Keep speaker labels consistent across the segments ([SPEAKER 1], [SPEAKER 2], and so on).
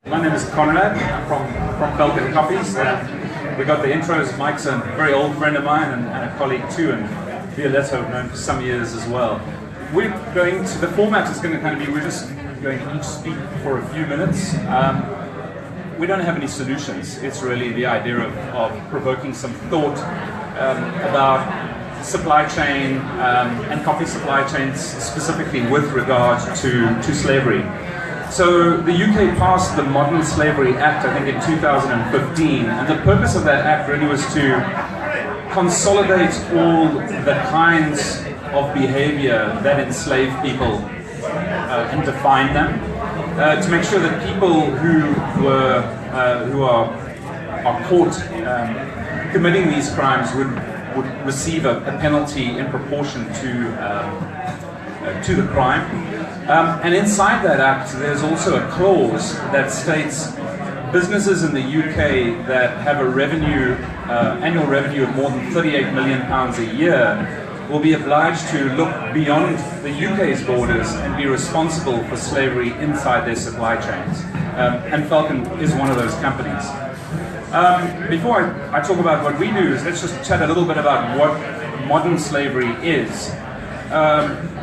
[SPEAKER 1] My name is Conrad. I'm from Falcon Coffees. We got the intros. Mike's a very old friend of mine and a colleague too, and Violetta I've known for some years as well. We're going to, the format is going to kind of be, we're just going to each speak for a few minutes. We don't have any solutions. It's really the idea of provoking some thought about supply chain and coffee supply chains specifically with regard to slavery. So the UK passed the Modern Slavery Act, I think in 2015, and the purpose of that act really was to consolidate all the kinds of behavior that enslave people and define them, to make sure that people who are caught committing these crimes would receive a penalty in proportion to the crime. And inside that act, there's also a clause that states businesses in the UK that have a revenue, annual revenue of more than £38 million a year will be obliged to look beyond the UK's borders and be responsible for slavery inside their supply chains. And Falcon is one of those companies. Before I talk about what we do, let's just chat a little bit about what modern slavery is.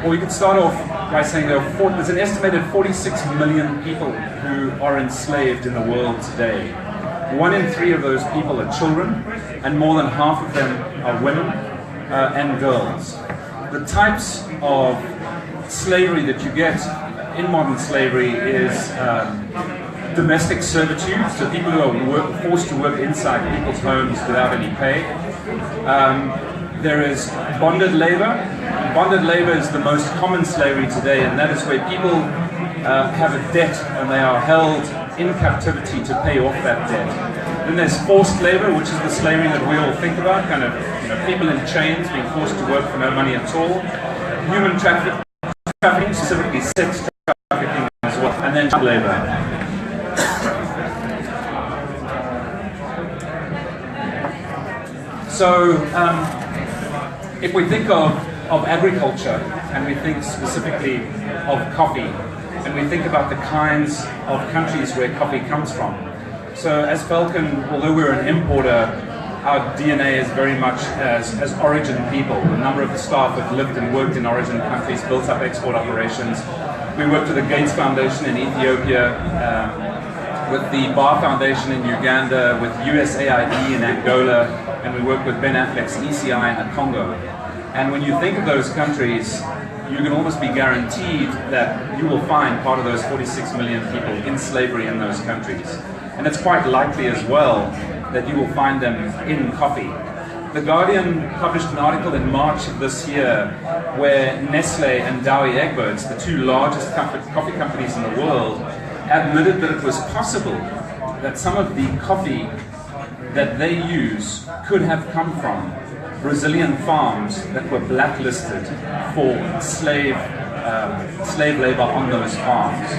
[SPEAKER 1] Or we could start off by saying there's an estimated 46 million people who are enslaved in the world today. 1 in 3 of those people are children, and more than half of them are women and girls. The types of slavery that you get in modern slavery is domestic servitude, so people who are forced to work inside people's homes without any pay. There is bonded labor. Bonded labor is the most common slavery today, and that is where people have a debt and they are held in captivity to pay off that debt. Then there's forced labor, which is the slavery that we all think about, kind of people in chains being forced to work for no money at all. Human trafficking, specifically sex trafficking as well, and then child labor. So, if we think of agriculture, and we think specifically of coffee, and we think about the kinds of countries where coffee comes from. So as Falcon, although we're an importer, our DNA is very much as origin people. A number of the staff have lived and worked in origin countries, built up export operations. We worked with the Gates Foundation in Ethiopia, with the Bar Foundation in Uganda, with USAID in Angola, and we work with Ben Affleck's ECI in the Congo. And when you think of those countries, you can almost be guaranteed that you will find part of those 46 million people in slavery in those countries. And it's quite likely as well that you will find them in coffee. The Guardian published an article in March of this year where Nestle and Douwe Egberts, the 2 largest coffee companies in the world, admitted that it was possible that some of the coffee that they use could have come from Brazilian farms that were blacklisted for slave labor on those farms.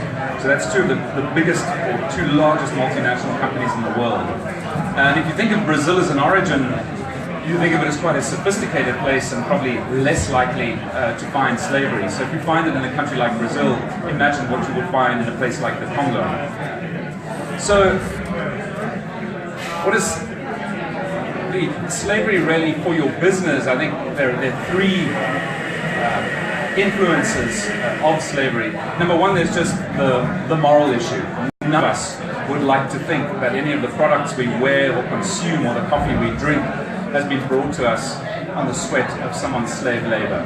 [SPEAKER 1] So that's 2 of the biggest or 2 largest multinational companies in the world. And if you think of Brazil as an origin, you think of it as quite a sophisticated place and probably less likely to find slavery. So if you find it in a country like Brazil, imagine what you would find in a place like the Congo. So what is slavery really for your business? I think there are 3 influences of slavery. Number 1, there's just the moral issue. None of us would like to think that any of the products we wear or consume or the coffee we drink has been brought to us on the sweat of someone's slave labor.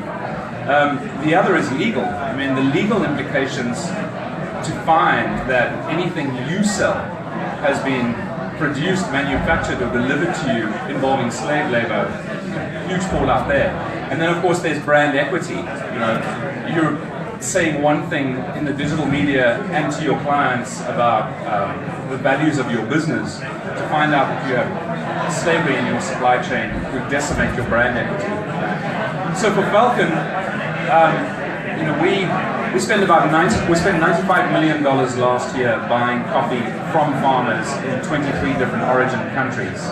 [SPEAKER 1] The other is legal. I mean, the legal implications to find that anything you sell has been produced, manufactured, or delivered to you involving slave labor, huge fallout there. And then, of course, there's brand equity. You're saying one thing in the digital media and to your clients about the values of your business, to find out that you have slavery in your supply chain would decimate your brand equity. So for Falcon, we spent $95 million last year buying coffee from farmers in 23 different origin countries.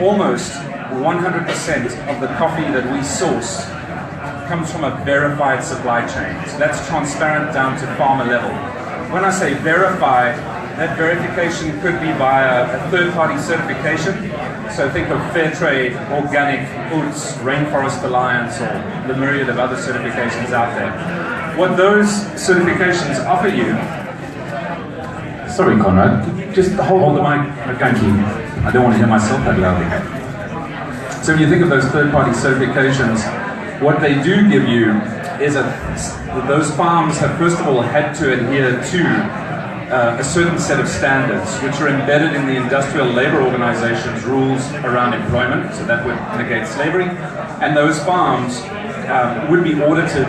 [SPEAKER 1] Almost 100% of the coffee that we source comes from a verified supply chain. So that's transparent down to farmer level. When I say verified, That verification could be via a third-party certification. So think of Fairtrade, Organic, UTZ, Rainforest Alliance, or the myriad of other certifications out there. What those certifications offer you... Sorry, Conrad, just hold the mic. Thank you. I don't want to hear myself that loudly. So when you think of those third-party certifications, what they do give you is that those farms have first of all had to adhere to a certain set of standards which are embedded in the Industrial Labour Organization's rules around employment, so that would negate slavery, and those farms would be audited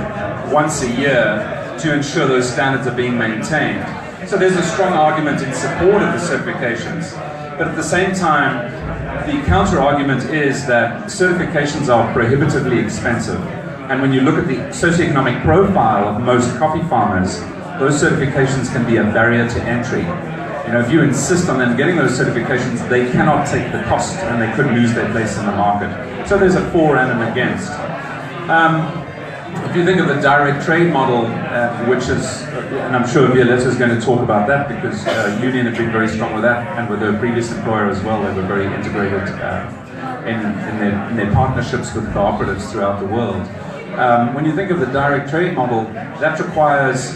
[SPEAKER 1] once a year to ensure those standards are being maintained. So there's a strong argument in support of the certifications, but at the same time the counter-argument is that certifications are prohibitively expensive, and when you look at the socioeconomic profile of most coffee farmers, those certifications can be a barrier to entry. You know, if you insist on them getting those certifications, they cannot take the cost and they could lose their place in the market. So there's a for and an against. If you think of the direct trade model, which is, and I'm sure Violetta is going to talk about that because Union have been very strong with that, and with their previous employer as well, they were very integrated in their partnerships with cooperatives throughout the world. When you think of the direct trade model, that requires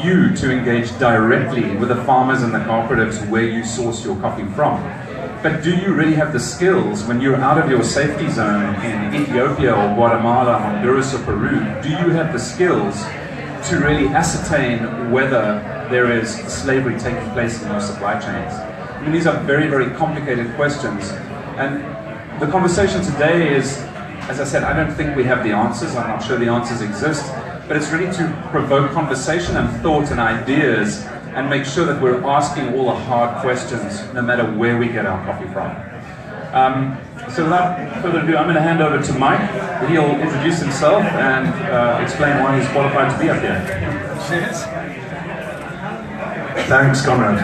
[SPEAKER 1] you to engage directly with the farmers and the cooperatives where you source your coffee from. But do you really have the skills when you're out of your safety zone in Ethiopia or Guatemala, Honduras or Peru? Do you have the skills to really ascertain whether there is slavery taking place in your supply chains? I mean, these are very, very complicated questions. And the conversation today is, as I said, I don't think we have the answers. I'm not sure the answers exist. But it's really to provoke conversation and thought and ideas and make sure that we're asking all the hard questions no matter where we get our coffee from. So without further ado, I'm going to hand over to Mike. He'll introduce himself and explain why he's qualified to be up here.
[SPEAKER 2] Cheers. Thanks, Conrad.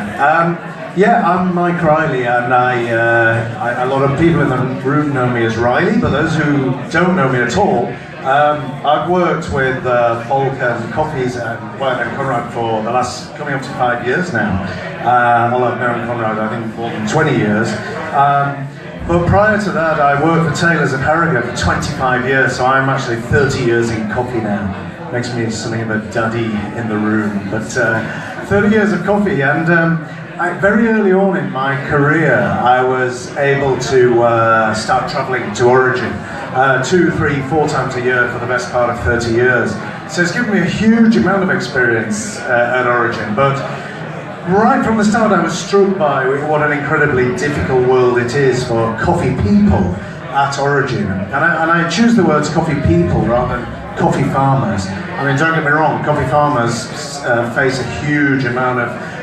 [SPEAKER 2] Yeah, I'm Mike Riley, and a lot of people in the room know me as Riley, but those who don't know me at all, I've worked with Falcon Coffees and Conrad for the last, coming up to 5 years now. Well, I've known Conrad, I think, more than 20 years. But prior to that, I worked for Taylor's at Harrogate for 25 years, so I'm actually 30 years in coffee now. Makes me something of a daddy in the room. But 30 years of coffee, and very early on in my career, I was able to start traveling to Origin 2, 3, 4 times a year for the best part of 30 years. So it's given me a huge amount of experience at Origin, but right from the start I was struck by what an incredibly difficult world it is for coffee people at Origin. And I choose the words coffee people rather than coffee farmers. I mean, don't get me wrong, coffee farmers face a huge amount of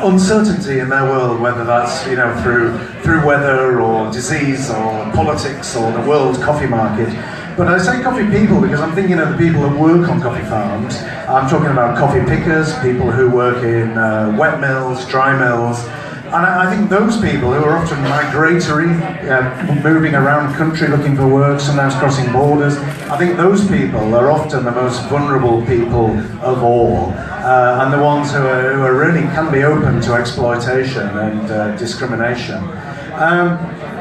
[SPEAKER 2] uncertainty in their world, whether that's through weather or disease or politics or the world coffee market. But I say coffee people because I'm thinking of the people that work on coffee farms. I'm talking about coffee pickers, people who work in wet mills, dry mills. And I think those people who are often migratory, moving around country looking for work, sometimes crossing borders, I think those people are often the most vulnerable people of all, and the ones who are really can be open to exploitation and discrimination.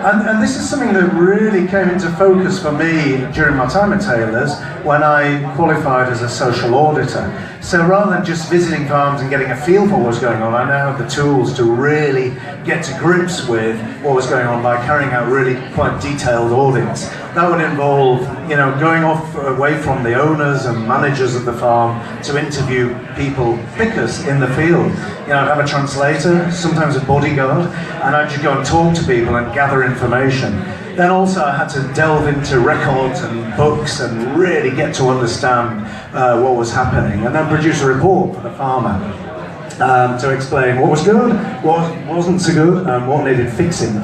[SPEAKER 2] And this is something that really came into focus for me during my time at Taylor's when I qualified as a social auditor. So rather than just visiting farms and getting a feel for what was going on, I now have the tools to really get to grips with what was going on by carrying out really quite detailed audits. That would involve, going off away from the owners and managers of the farm to interview people, pickers in the field. I'd have a translator, sometimes a bodyguard, and I'd just go and talk to people and gather information. Then also I had to delve into records and books and really get to understand what was happening, and then produce a report for the farmer to explain what was good, what wasn't so good, and what needed fixing.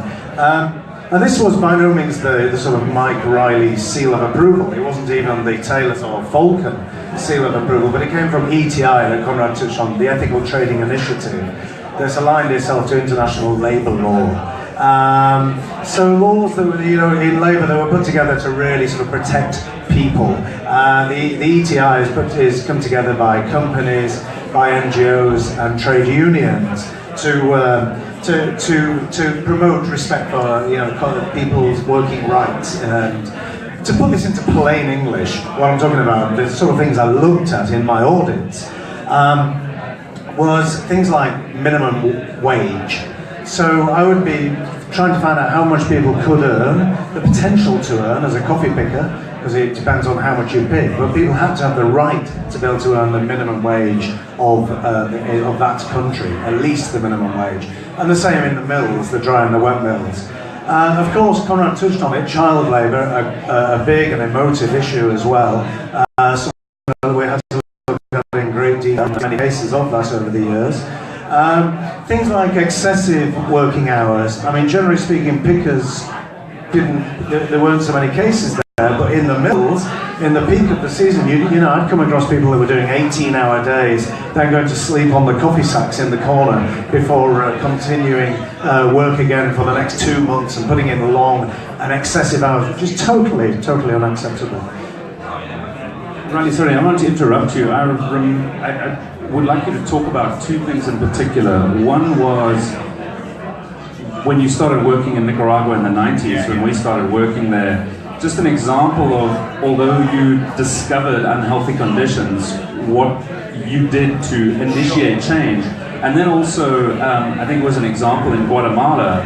[SPEAKER 2] And this was by no means the sort of Mike Riley seal of approval. It wasn't even the Taylor's or Falcon seal of approval, but it came from ETI, that Conrad touched on, the Ethical Trading Initiative, that's aligned itself to international labour law. So laws that were, in labour that were put together to really sort of protect people. The ETI is come together by companies, by NGOs and trade unions to promote respect for people's working rights. And to put this into plain English, what I'm talking about, the sort of things I looked at in my audits, was things like minimum wage. So I would be trying to find out how much people could earn, the potential to earn as a coffee picker, because it depends on how much you pick, but people have to have the right to be able to earn the minimum wage of that country, at least the minimum wage. And the same in the mills, the dry and the wet mills. Of course, Conrad touched on it, child labour, a big and emotive issue as well. So we had to look at in great detail, many cases of that over the years. Things like excessive working hours. I mean, generally speaking, pickers there weren't so many cases there, but in the mills, in the peak of the season, I'd come across people who were doing 18-hour days, then going to sleep on the coffee sacks in the corner before continuing work again for the next 2 months and putting in long and excessive hours, which is totally unacceptable.
[SPEAKER 1] Riley, sorry, I want to interrupt you. I would like you to talk about two things in particular. One was when you started working in Nicaragua in the 90s, when we started working there, just an example of, although you discovered unhealthy conditions, what you did to initiate change. And then also, I think it was an example in Guatemala,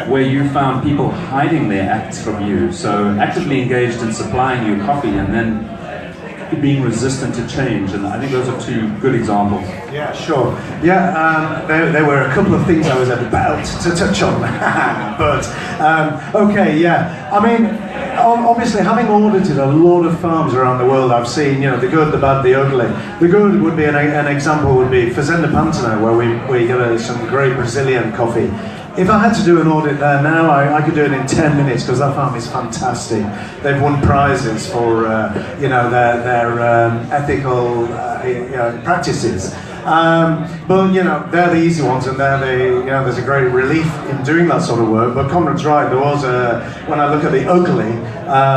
[SPEAKER 1] where you found people hiding their acts from you. So actively engaged in supplying you coffee and then being resistant to change, and I think those are two good examples.
[SPEAKER 2] Yeah, sure. Yeah, there were a couple of things I was about to touch on, but okay, yeah. I mean, obviously, having audited a lot of farms around the world, I've seen, the good, the bad, the ugly. The good would be an example would be Fazenda Pantano, where we get some great Brazilian coffee. If I had to do an audit there now, I could do it in 10 minutes because that farm is fantastic. They've won prizes for their ethical practices. But they're the easy ones, and there's a great relief in doing that sort of work. But Conrad's right. There was when I look at the ugly,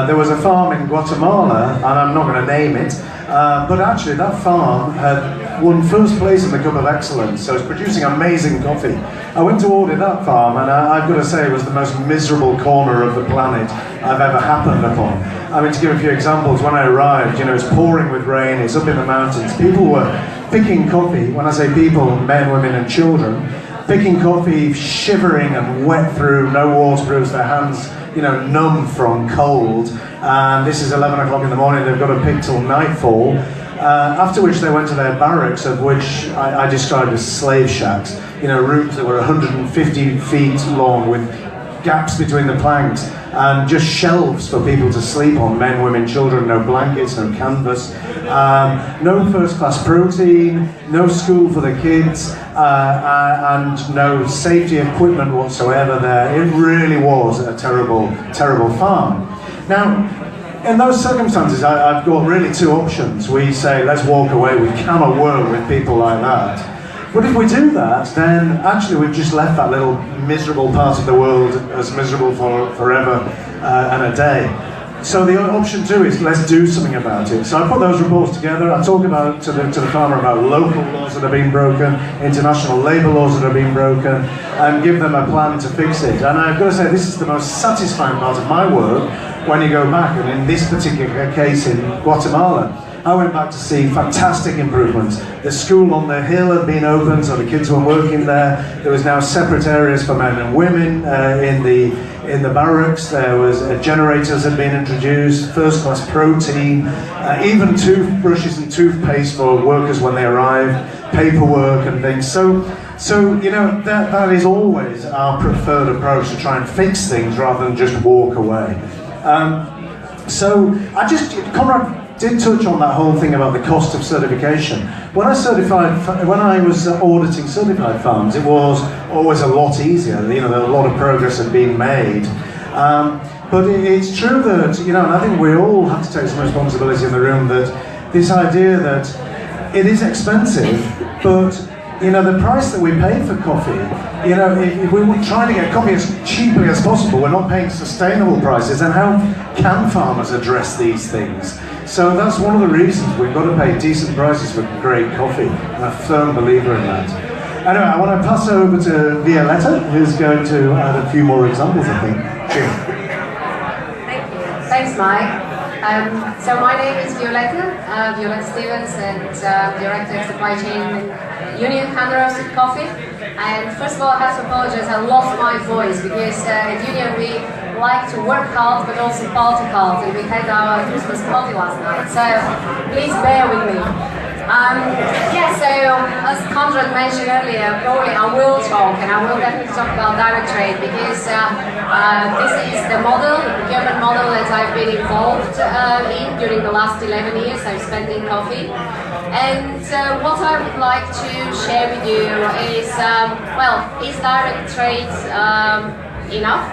[SPEAKER 2] there was a farm in Guatemala, and I'm not going to name it. But actually, that farm had won first place in the Cup of Excellence, so it's producing amazing coffee. I went to audit that farm, and I've got to say it was the most miserable corner of the planet I've ever happened upon. I mean, to give a few examples, when I arrived, it's pouring with rain, it's up in the mountains. People were picking coffee. When I say people, men, women, and children, picking coffee, shivering and wet through, no waterproofs, their hands numb from cold. And this is 11 o'clock in the morning, they've got to pick till nightfall. After which they went to their barracks, of which I described as slave shacks. Rooms that were 150 feet long with gaps between the planks and just shelves for people to sleep on, men, women, children, no blankets, no canvas, no first-class protein, no school for the kids, and no safety equipment whatsoever there. It really was a terrible, terrible farm. Now, in those circumstances, I've got really two options. We say, let's walk away, we cannot work with people like that. But if we do that, then actually we've just left that little miserable part of the world as miserable for forever and a day. So the option two is let's do something about it. So I put those reports together. I talk about to the farmer about local laws that have been broken, international labour laws that have been broken, and give them a plan to fix it. And I've got to say, this is the most satisfying part of my work when you go back. And in this particular case in Guatemala, I went back to see fantastic improvements. The school on the hill had been opened, so the kids were working there. There was now separate areas for men and women in the barracks. There was generators had been introduced, first-class protein, even toothbrushes and toothpaste for workers when they arrived, paperwork and things. So that is always our preferred approach, to try and fix things rather than just walk away. Conrad did touch on that whole thing about the cost of certification. When I was auditing certified farms, it was always a lot easier. A lot of progress had been made. But it's true that, and I think we all have to take some responsibility in the room, that this idea that it is expensive, but the price that we pay for coffee, if we were trying to get coffee as cheaply as possible, we're not paying sustainable prices, and how can farmers address these things? So that's one of the reasons we've got to pay decent prices for great coffie. I'm a firm believer in that. Anyway, I want to pass over to Violetta, who's going to add a few more examples, I think. Cheers.
[SPEAKER 3] Thank you. Thanks, Mike. So my name is Violetta Stevens, and Director of Supply Chain in Union Hand-Roasted Coffee. And first of all, I have to apologize, I lost my voice because at Union we like to work hard but also party hard, and we had our Christmas party last night, so please bear with me. So as Conrad mentioned earlier, probably I will talk, and I will definitely talk about direct trade because this is the model, the procurement model that I've been involved in during the last 11 years I've spent in coffee. And what I would like to share with you is, is direct trade enough?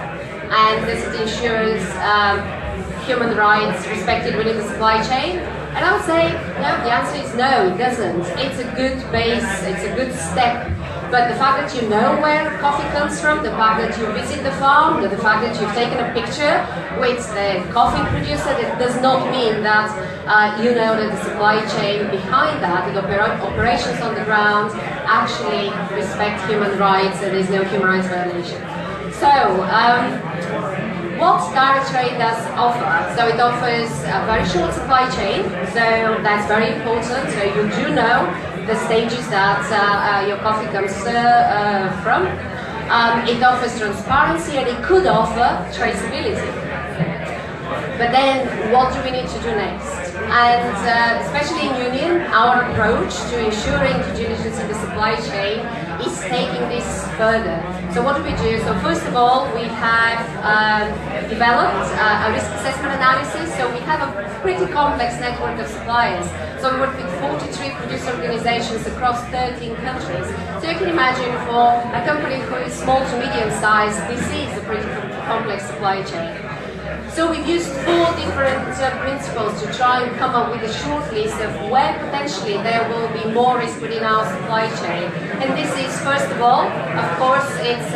[SPEAKER 3] And does it ensure human rights respected within the supply chain? And I would say, no, the answer is no, it doesn't. It's a good base, it's a good step. But the fact that you know where coffee comes from, the fact that you visit the farm, the fact that you've taken a picture with the coffee producer, that does not mean that you know that the supply chain behind that, the operations on the ground, actually respect human rights and there's no human rights violation. So, what direct trade does offer? So it offers a very short supply chain, so that's very important. So you do know the stages that your coffee comes from. It offers transparency, and it could offer traceability. But then, what do we need to do next? And especially in Union, our approach to ensuring due diligence in the supply chain is taking this further. So what do we do? So first of all, we have developed a risk assessment analysis. So we have a pretty complex network of suppliers. So we work with 43 producer organizations across 13 countries. So you can imagine for a company who is small to medium size, this is a pretty complex supply chain. So we've used 4 different principles to try and come up with a short list of where potentially there will be more risk within our supply chain. And this is, first of all, of course, it's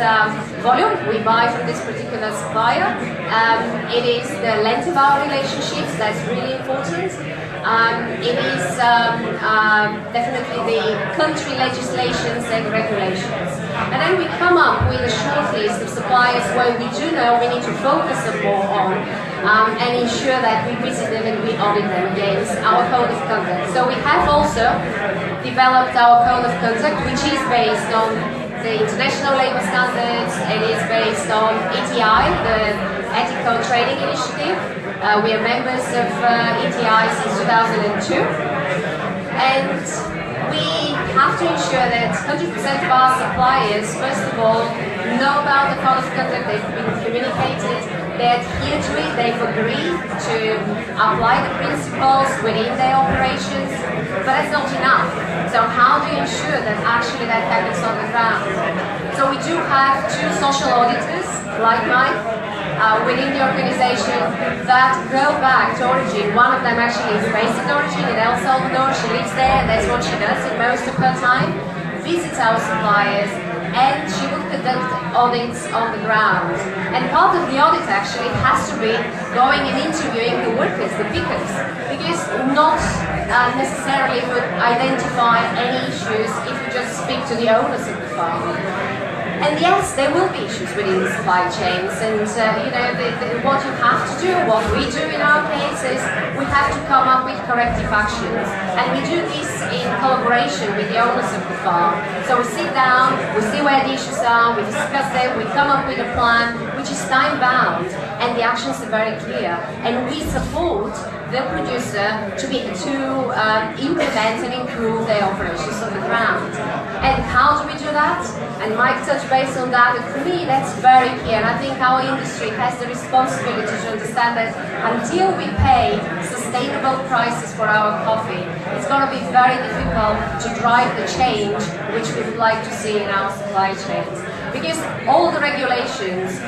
[SPEAKER 3] volume. We buy from this particular supplier. It is the length of our relationships. That's really important. It is definitely the country legislations and regulations. And then we come up with a short list of suppliers where we do know we need to focus more on and ensure that we visit them and we audit them against our code of conduct. So we have also developed our code of conduct, which is based on the international labor standards. It is based on ETI, the Ethical Trading Initiative. We are members of ETI since 2002. And we have to ensure that 100% of our suppliers, first of all, know about the code of conduct, they've been communicated, they adhere to it, they've agreed to apply the principles within their operations, but that's not enough. So how do you ensure that actually that happens on the ground? So we do have 2 social auditors, like mine, within the organization that go back to origin. One of them actually is based in origin in El Salvador. She lives there, and that's what she does in most of her time. Visits our suppliers, and she will conduct audits on the ground. And part of the audit actually has to be going and interviewing the workers, the pickers, because not necessarily would identify any issues if you just speak to the owners of the farm. And yes, there will be issues within the supply chains, and what you have to do, what we do in our case is we have to come up with corrective actions, and we do this in collaboration with the owners of the farm. So we sit down, we see where the issues are, we discuss them, we come up with a plan which is time bound, and the actions are very clear, and we support the producer to implement and improve their operations on the ground. And how do we do that? And Mike touched base on that, and for me that's very clear, and I think our industry has the responsibility to understand that until we pay sustainable prices for our coffee, it's going to be very difficult to drive the change which we would like to see in our supply chains. Because all the regulations,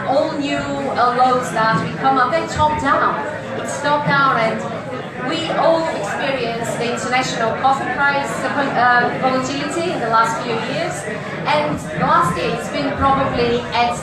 [SPEAKER 3] all new laws that we come up, they're top down. It's top down, and we all experienced the international coffee price volatility in the last few years, and last year it's been probably at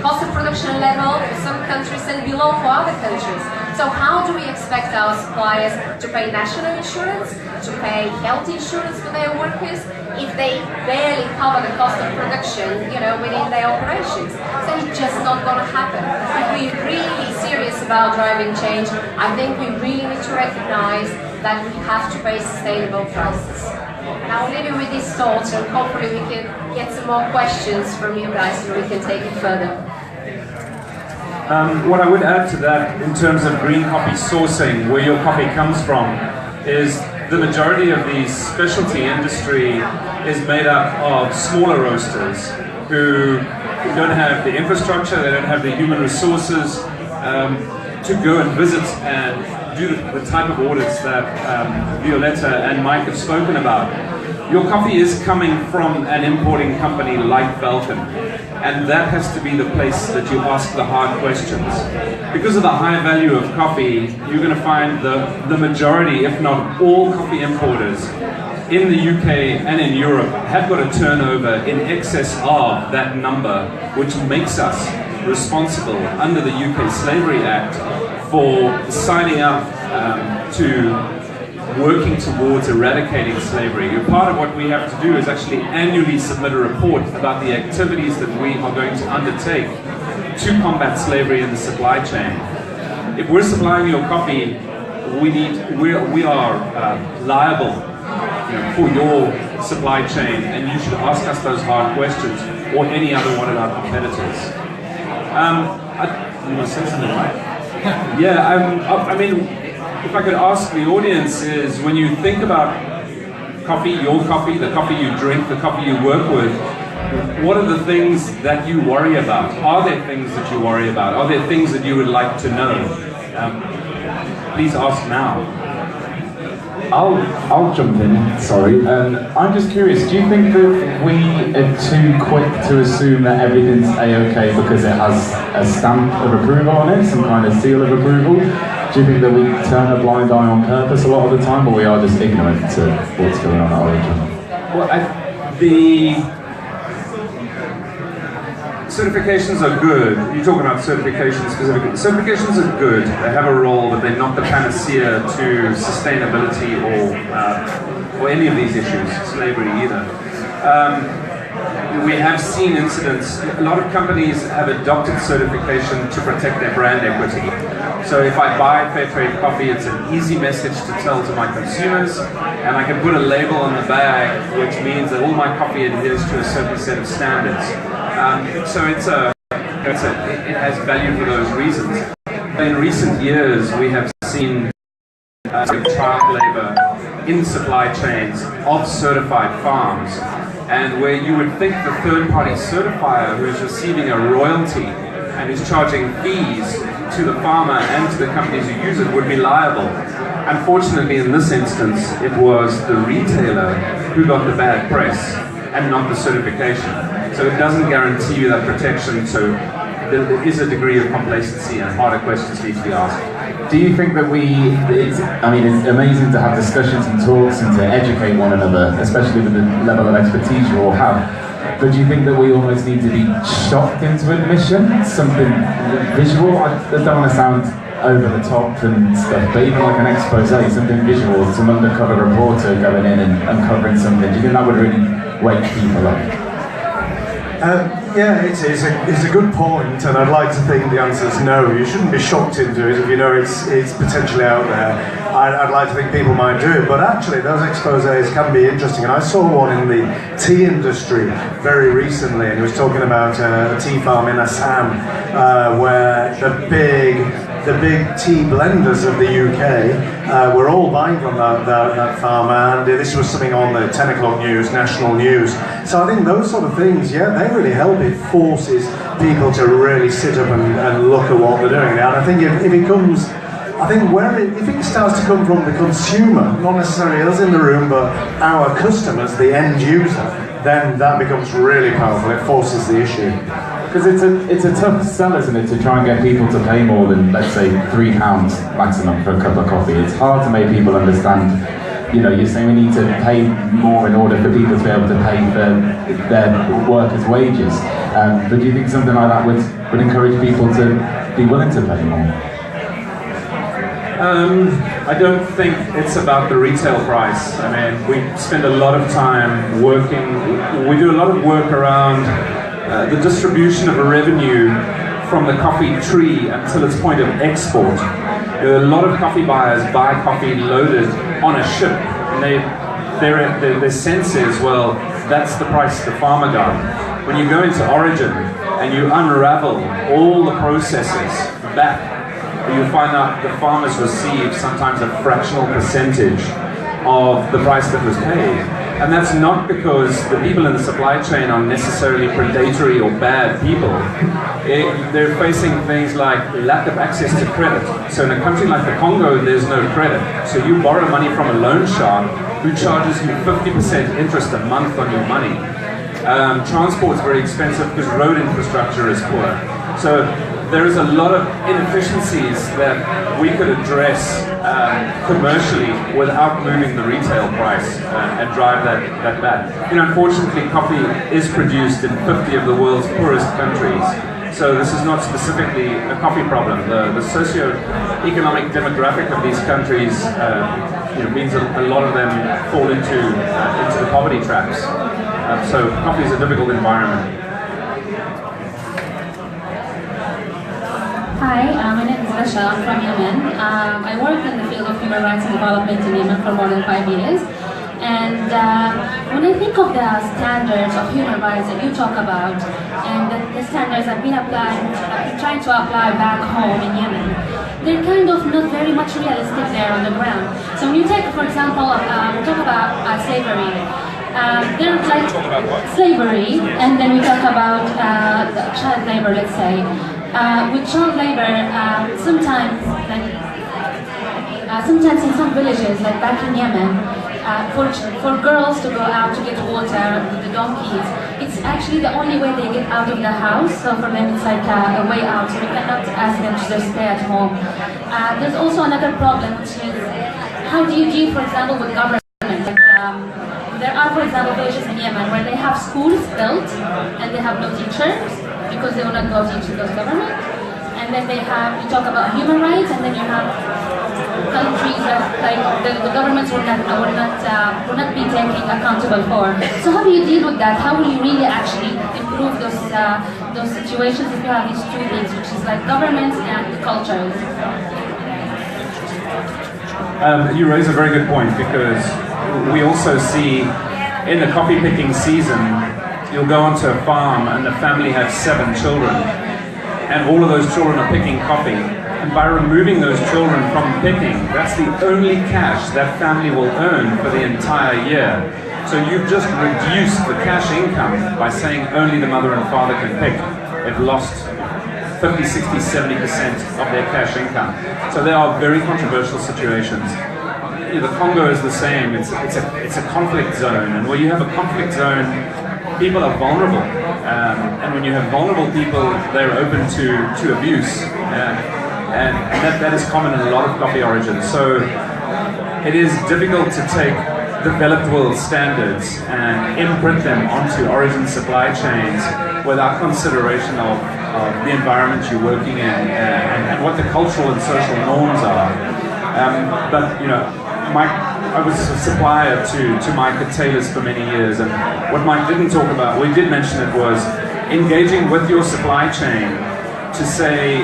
[SPEAKER 3] cost of production level for some countries and below for other countries. So how do we expect our suppliers to pay national insurance, to pay health insurance for their workers, if they barely cover the cost of production, you know, within their operations. So it's just not going to happen. If we're really serious about driving change, I think we really need to recognize that we have to pay sustainable prices. And I'll leave you with these thoughts, and hopefully we can get some more questions from you guys so we can take it further.
[SPEAKER 1] What I would add to that in terms of green coffee sourcing, where your coffee comes from, is the majority of the specialty industry is made up of smaller roasters who don't have the infrastructure, they don't have the human resources to go and visit and do the type of audits that Violetta and Mike have spoken about. Your coffee is coming from an importing company like Falcon, and that has to be the place that you ask the hard questions. Because of the high value of coffee, you're going to find the majority, if not all, coffee importers in the UK and in Europe have got a turnover in excess of that number, which makes us responsible under the UK Slavery Act for signing up to working towards eradicating slavery. Part of what we have to do is actually annually submit a report about the activities that we are going to undertake to combat slavery in the supply chain. If we're supplying your coffee, we are liable, you know, for your supply chain, and you should ask us those hard questions, or any other one of our competitors. You want to say something, right? Yeah, I mean, if I could ask the audience is, when you think about coffee, your coffee, the coffee you drink, the coffee you work with, what are the things that you worry about? Are there things that you worry about? Are there things that you would like to know? Please ask now.
[SPEAKER 4] I'll jump in, sorry. I'm just curious, do you think that we are too quick to assume that everything's A-OK because it has a stamp of approval on it, some kind of seal of approval? Do you think that we turn a blind eye on purpose a lot of the time, or we are just ignorant to what's going on at origin?
[SPEAKER 1] Well, the certifications are good. You're talking about certifications specifically. Certifications are good. They have a role, but they're not the panacea to sustainability or any of these issues, slavery either. We have seen incidents. A lot of companies have adopted certification to protect their brand equity. So if I buy fair trade coffee, it's an easy message to tell to my consumers, and I can put a label on the bag, which means that all my coffee adheres to a certain set of standards. So it has value for those reasons. In recent years, we have seen child labor in supply chains of certified farms, and where you would think the third-party certifier who is receiving a royalty and is charging fees to the farmer and to the companies who use it would be liable. Unfortunately, in this instance, it was the retailer who got the bad press and not the certification. So it doesn't guarantee you that protection, so there is a degree of complacency and harder questions need to be asked.
[SPEAKER 4] Do you think that it's amazing to have discussions and talks and to educate one another, especially with the level of expertise you all have, but do you think that we almost need to be shocked into admission? Something visual? I don't want to sound over the top and stuff, but even like an expose, something visual, some undercover reporter going in and uncovering something, do you think that would really wake people up?
[SPEAKER 2] Yeah, it's a good point, and I'd like to think the answer is no. You shouldn't be shocked into it if you know it's potentially out there. I'd like to think people might do it, but actually those exposés can be interesting. And I saw one in the tea industry very recently, and he was talking about a tea farm in Assam, where the big tea blenders of the UK were all buying from that farm, and this was something on the 10 o'clock news, national news. So I think those sort of things, yeah, they really help. It forces people to really sit up and look at what they're doing. And I think if it comes, if it starts to come from the consumer, not necessarily us in the room, but our customers, the end user, then that becomes really powerful. It forces the issue.
[SPEAKER 4] Because it's a tough sell, isn't it, to try and get people to pay more than, let's say, £3 maximum for a cup of coffee. It's hard to make people understand. You know, you're saying we need to pay more in order for people to be able to pay for their workers' wages. But do you think something like that would encourage people to be willing to pay more?
[SPEAKER 1] I don't think it's about the retail price. I mean, we spend a lot of time working, we do a lot of work around the distribution of revenue from the coffee tree until its point of export. There are a lot of coffee buyers buy coffee loaded on a ship, and their sense is, well, that's the price the farmer got. When you go into origin and you unravel all the processes back, you find out the farmers receive sometimes a fractional percentage of the price that was paid. And that's not because the people in the supply chain are necessarily predatory or bad people. They're facing things like lack of access to credit. So in a country like the Congo, there's no credit. So you borrow money from a loan shark who charges you 50% interest a month on your money. Transport's very expensive because road infrastructure is poor. So there is a lot of inefficiencies that we could address commercially without moving the retail price and drive that back. You know, unfortunately, coffee is produced in 50 of the world's poorest countries. So this is not specifically a coffee problem. The socio-economic demographic of these countries means a lot of them fall into the poverty traps. So coffee is a difficult environment.
[SPEAKER 5] Hi, my name is Rasha. I'm from Yemen. I work in the field of human rights and development in Yemen for more than 5 years. And when I think of the standards of human rights that you talk about, and that the standards have been trying to apply back home in Yemen, they're kind of not very much realistic there on the ground. So when you take, for example, we talk about slavery. There's like slavery, and then we talk about child labor, let's say. With child labor, sometimes in some villages, like back in Yemen, for girls to go out to get water with the donkeys, it's actually the only way they get out of the house. So for them, it's like a way out. So we cannot ask them to just stay at home. There's also another problem, which is how do you deal, for example, with government? Like, there are, for example, villages in Yemen where they have schools built and they have no teachers, because they will not go teach those government. And then they have, you talk about human rights, and then you have countries that like the governments will not be taken accountable for. So how do you deal with that? How will you really actually improve those situations if you have these two things, which is like governments and cultures?
[SPEAKER 1] You raise a very good point, because we also see in the coffee picking season, you'll go onto a farm and the family has 7 children, and all of those children are picking coffee. And by removing those children from picking, that's the only cash that family will earn for the entire year. So you've just reduced the cash income by saying only the mother and father can pick. They've lost 50, 60, 70% of their cash income. So there are very controversial situations. The Congo is the same. It's a conflict zone, and where you have a conflict zone, people are vulnerable, and when you have vulnerable people, they're open to abuse, and that is common in a lot of coffee origins. So it is difficult to take developed world standards and imprint them onto origin supply chains without consideration of the environment you're working in and what the cultural and social norms are. But you know, I was a supplier to Mike at Taylor's for many years, and what Mike didn't talk about, we did mention it, was engaging with your supply chain to say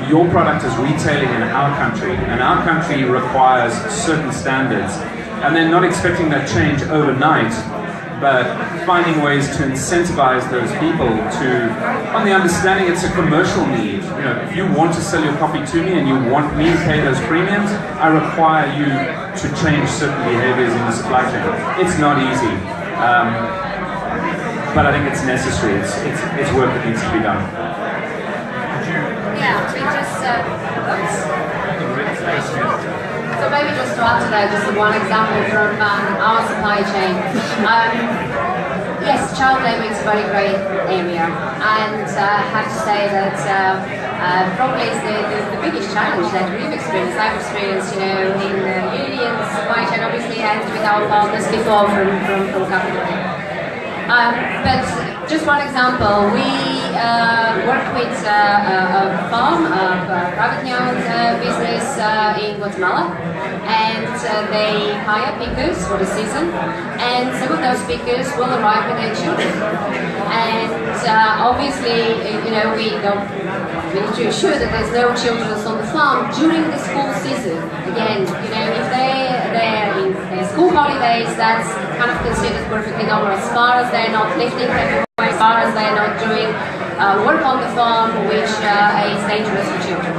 [SPEAKER 1] your product is retailing in our country, and our country requires certain standards, and then not expecting that change overnight, but finding ways to incentivize those people on the understanding it's a commercial need. You know, if you want to sell your coffee to me and you want me to pay those premiums, I require you to change certain behaviors in the supply chain. It's not easy, but I think it's necessary. It's work that needs to be done.
[SPEAKER 3] Yeah, we just. So maybe just to add to that, just one example from our supply chain. Yes, child labour is a very great area, and I have to say that probably is the biggest challenge that we've experienced. I've experienced, you know, in the union supply chain, obviously, and with our partners before from Capital. But just one example, we work with a farm, a privately owned business in Guatemala, and they hire pickers for the season, and some of those pickers will arrive with their children. And obviously, we need to ensure that there's no children on the farm during the school season. Again, if they're in their school holidays, that's kind of considered perfectly normal, as far as they're not lifting heavy weights, as far as they're not doing work on the farm which is dangerous for children.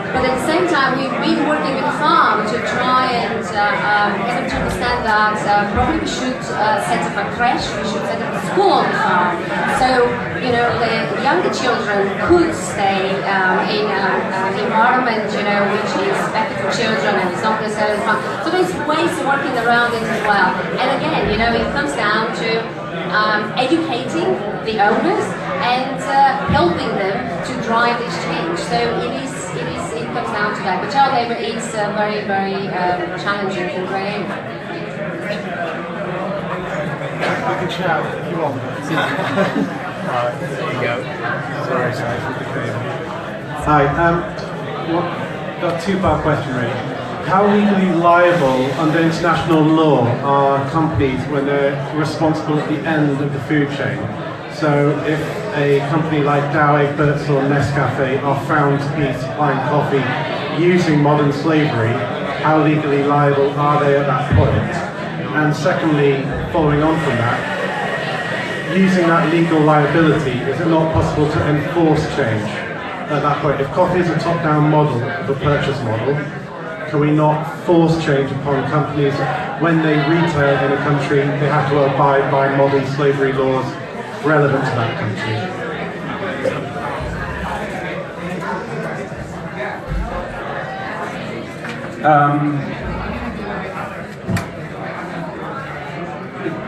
[SPEAKER 3] But at the same time, we've been working with the farm to try and get them to understand that probably we should set up a creche, we should set up a school on the farm. So, the younger children could stay in an environment, which is better for children and it's not necessarily fun. So there's ways of working around it as well. And again, it comes down to educating the owners and helping them to drive this change. So it comes down to that. But child labour is very, very challenging and very.
[SPEAKER 6] You can shout if you want. Right, there you go. Sorry guys, with the cable. Hi, got a two-part question really. How legally liable under international law are companies when they're responsible at the end of the food chain? So if a company like Dow Egberts or Nescafe are found to be supplying coffee using modern slavery, how legally liable are they at that point? And secondly, following on from that, using that legal liability, is it not possible to enforce change at that point? If coffee is a top-down model, the purchase model, can we not force change upon companies when they retail in a country? They have to abide by modern slavery laws relevant to that country.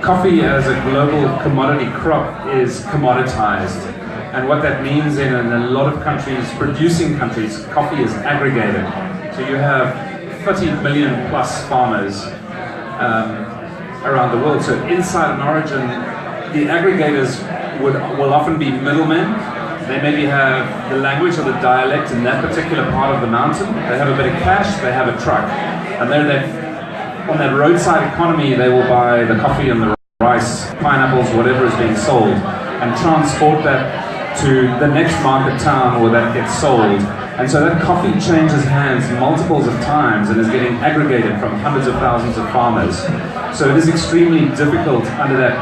[SPEAKER 1] Coffee as a global commodity crop is commoditized, and what that means in a lot of countries, producing countries, coffee is aggregated. So you have 30 million plus farmers around the world. So inside an origin, the aggregators will often be middlemen. They maybe have the language or the dialect in that particular part of the mountain. They have a bit of cash, they have a truck. And on that roadside economy, they will buy the coffee and the rice, pineapples, whatever is being sold, and transport that to the next market town where that gets sold. And so that coffee changes hands multiples of times and is getting aggregated from hundreds of thousands of farmers. So it is extremely difficult under that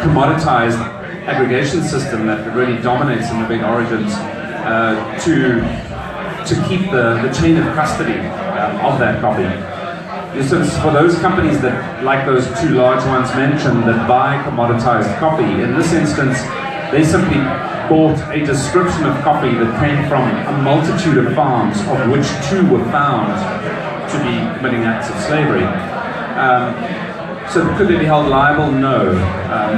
[SPEAKER 1] commoditized aggregation system that really dominates in the big origins to keep the chain of custody of that coffee. So for those companies that, like those two large ones mentioned, that buy commoditized coffee, in this instance, they simply bought a description of coffee that came from a multitude of farms, of which two were found to be committing acts of slavery. So could they be held liable? No.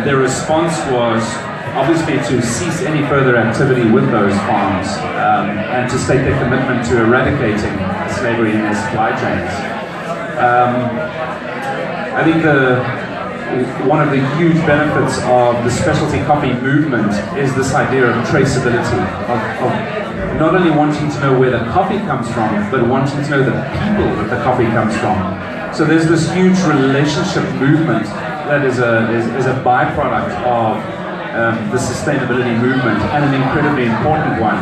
[SPEAKER 1] Their response was obviously to cease any further activity with those farms and to state their commitment to eradicating slavery in their supply chains. I think one of the huge benefits of the specialty coffee movement is this idea of traceability, of not only wanting to know where the coffee comes from, but wanting to know the people that the coffee comes from. So there's this huge relationship movement that is a byproduct of the sustainability movement, and an incredibly important one.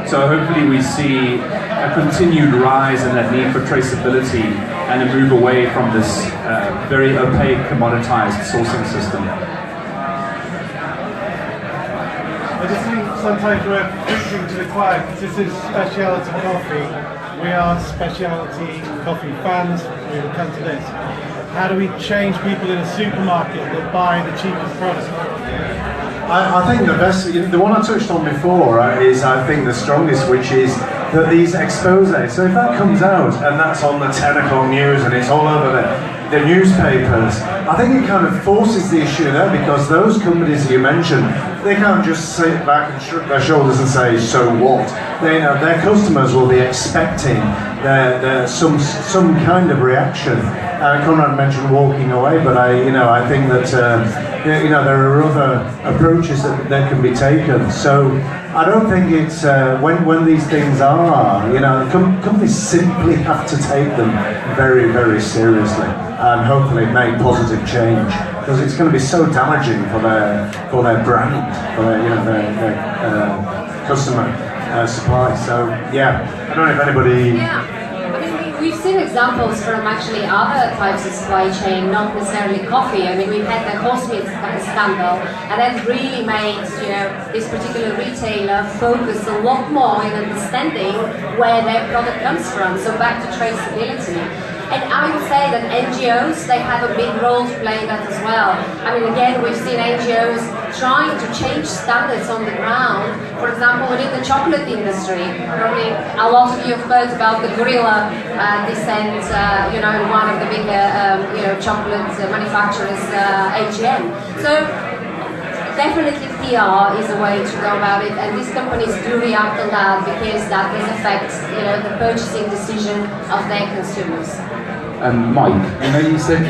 [SPEAKER 1] So hopefully we see a continued rise in that need for traceability and a move away from this very opaque, commoditized sourcing system.
[SPEAKER 6] I just think sometimes we're preaching to the choir because this is specialty coffee. We are specialty coffee fans. We will come to this. How do we change people in a supermarket that buy the cheapest product?
[SPEAKER 2] I think the best, the one I touched on before is I think the strongest, which is that these exposés, so if that comes out and that's on the 10 o'clock news and it's all over the newspapers, I think it kind of forces the issue there, because those companies you mentioned, they can't just sit back and shrug their shoulders and say, so what? Their customers will be expecting some kind of reaction. Conrad mentioned walking away, but I think that there are other approaches that can be taken. So I don't think it's when these things are, companies simply have to take them very, very seriously and hopefully make positive change, because it's going to be so damaging for their brand, for their customer supply. So yeah, I don't know if anybody.
[SPEAKER 3] Yeah. We've seen examples from actually other types of supply chain, not necessarily coffee. I mean, we've had the horsemeat scandal, and that really made this particular retailer focus a lot more in understanding where their product comes from. So back to traceability. And I would say that NGOs, they have a big role to play in that as well. I mean, again, we've seen NGOs trying to change standards on the ground. For example, within the chocolate industry, probably a lot of you have heard about the gorilla descent, in one of the bigger, chocolate manufacturers, AGM. So definitely PR is a way to go about it, and these companies do react on that because that does affect, the purchasing decision of their consumers.
[SPEAKER 4] Mike, you said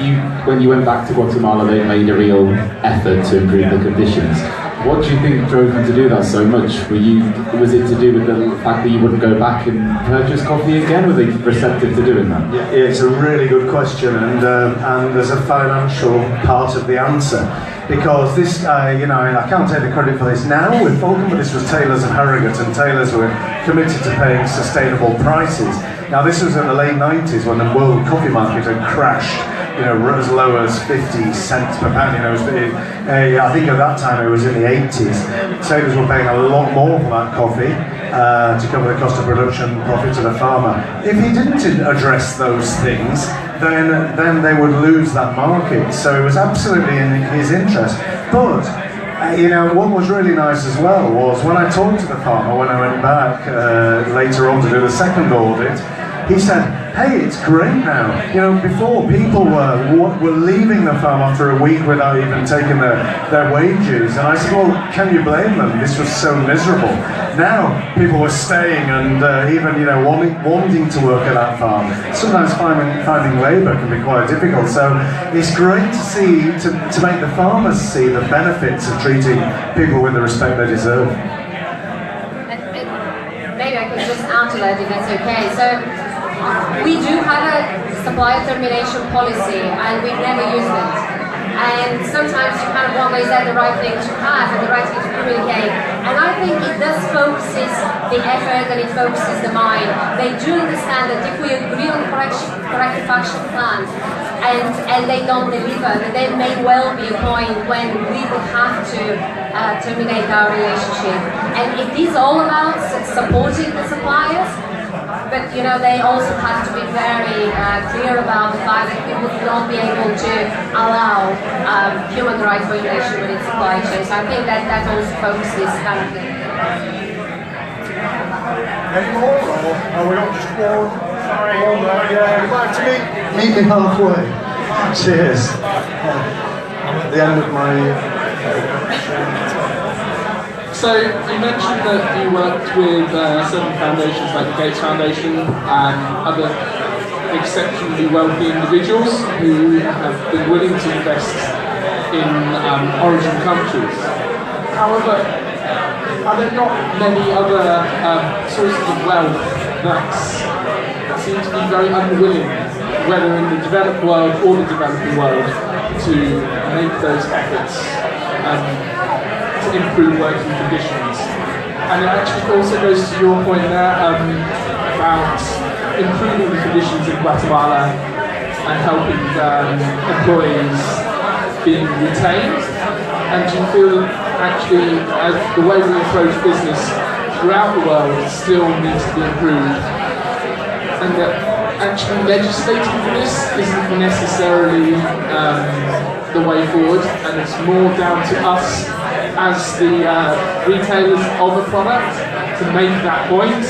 [SPEAKER 4] when you went back to Guatemala, they made a real effort to improve the conditions. What do you think drove them to do that so much? Was it to do with the fact that you wouldn't go back and purchase coffee again? Were they receptive to doing that?
[SPEAKER 2] Yeah, it's a really good question, and there's a financial part of the answer. Because this, I can't take the credit for this now with Falcon, but this was Taylor's and Harrogate, and Taylor's were committed to paying sustainable prices. Now this was in the late 90s when the world coffee market had crashed, as low as 50 cents per pound. I think at that time it was in the 80s. Taylor's were paying a lot more for that coffee to cover the cost of production, profit to the farmer. If he didn't address those things, then they would lose that market. So it was absolutely in his interest. But what was really nice as well was when I talked to the farmer when I went back later on to do the second audit, he said, hey, it's great now. Before people were leaving the farm after a week without even taking their wages. And I said, well, can you blame them? This was so miserable. Now people were staying and even wanting to work at that farm. Sometimes finding labour can be quite difficult. So it's great to see, to make the farmers see the benefits of treating people with the respect they deserve.
[SPEAKER 3] Maybe I could just add to that if that's okay. So we do have a supplier termination policy, and we've never used it. And sometimes you kind of wonder, is that the right thing to have and the right thing to communicate? And I think it does focuses the effort and it focuses the mind. They do understand that if we agree on corrective action plan and they don't deliver, that there may well be a point when we will have to terminate our relationship. And it is all about supporting the suppliers. But they also have to be very clear about the fact that we would not be able to allow human rights violation within supply chain. So I think that also focuses kind of
[SPEAKER 2] Any more? Or are we not just one? Sorry. Yeah, you'd like to meet me halfway. Cheers. I'm at the end of my...
[SPEAKER 7] So you mentioned that you worked with certain foundations like the Gates Foundation and other exceptionally wealthy individuals who have been willing to invest in origin countries. However, are there not many other sources of wealth that seem to be very unwilling, whether in the developed world or the developing world, to make those efforts? To improve working conditions. And it actually also goes to your point there about improving the conditions in Guatemala and helping employees being retained. And do you feel actually the way we approach business throughout the world still needs to be improved, and that actually legislating for this isn't necessarily the way forward, and it's more down to us as the retailers of a product to make that point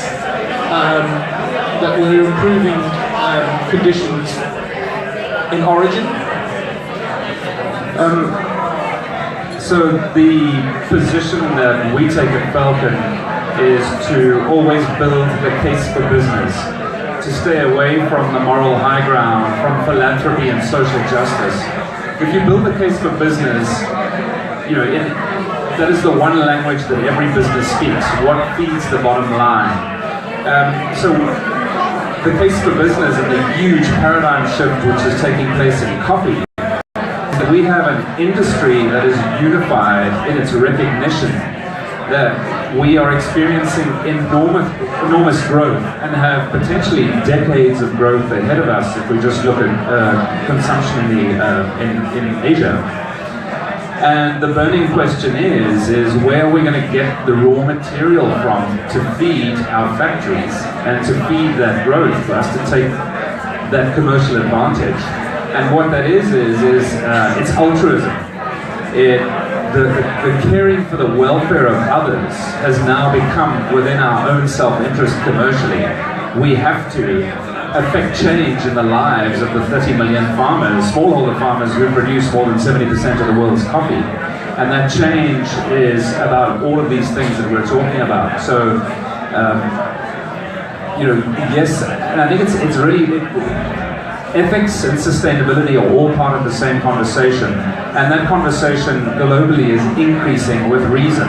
[SPEAKER 7] that we're improving conditions in origin?
[SPEAKER 1] So the position that we take at Falcon is to always build the case for business, to stay away from the moral high ground, from philanthropy and social justice. If you build the case for business, you know, that is the one language that every business speaks. What feeds the bottom line? So the case for business and the huge paradigm shift which is taking place in coffee, that we have an industry that is unified in its recognition that we are experiencing enormous growth and have potentially decades of growth ahead of us if we just look at consumption in Asia. And the burning question is where are we going to get the raw material from to feed our factories and to feed that growth for us to take that commercial advantage. And what that is it's altruism. The caring for the welfare of others has now become within our own self-interest commercially. We have to affect change in the lives of the 30 million farmers, smallholder farmers who produce more than 70% of the world's coffee. And that change is about all of these things that we're talking about. So, you know, yes, and I think it's really, ethics and sustainability are all part of the same conversation. And that conversation globally is increasing with reason.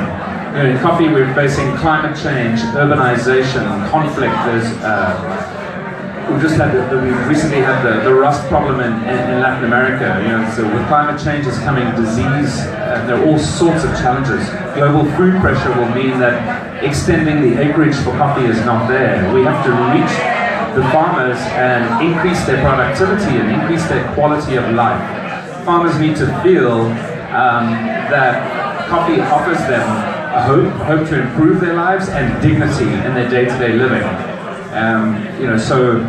[SPEAKER 1] You know, in coffee we're facing climate change, urbanization, conflict. We've recently had the rust problem in Latin America. You know, so with climate change is coming disease, and there are all sorts of challenges. Global food pressure will mean that extending the acreage for coffee is not there. We have to reach the farmers and increase their productivity and increase their quality of life. Farmers need to feel that coffee offers them a hope to improve their lives and dignity in their day-to-day living. You know, so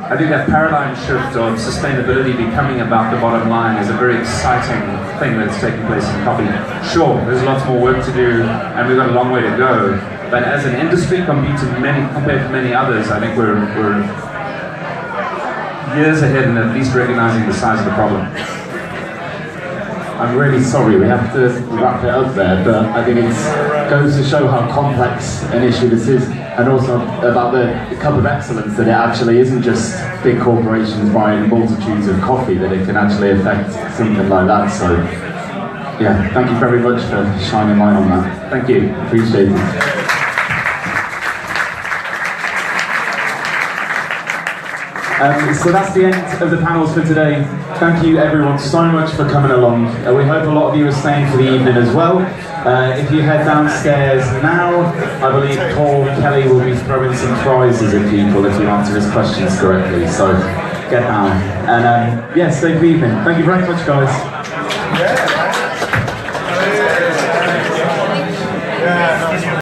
[SPEAKER 1] I think that paradigm shift of sustainability becoming about the bottom line is a very exciting thing that's taking place in coffee. Sure, there's lots more work to do, and we've got a long way to go. But as an industry compared to many others, I think we're years ahead in at least recognizing the size of the problem.
[SPEAKER 4] I'm really sorry, we have to wrap it up there, but I think it goes to show how complex an issue this is, and also about the cup of excellence, that it actually isn't just big corporations buying multitudes of coffee, that it can actually affect something like that. So, yeah, thank you very much for shining light on that. Thank you, appreciate it. So that's the end of the panels for today. Thank you everyone so much for coming along. We hope a lot of you are staying for the evening as well. If you head downstairs now, I believe Paul Kelly will be throwing some prizes at people if you answer his questions correctly. So get down. And yeah, safe evening. Thank you very much, guys.
[SPEAKER 2] Yeah.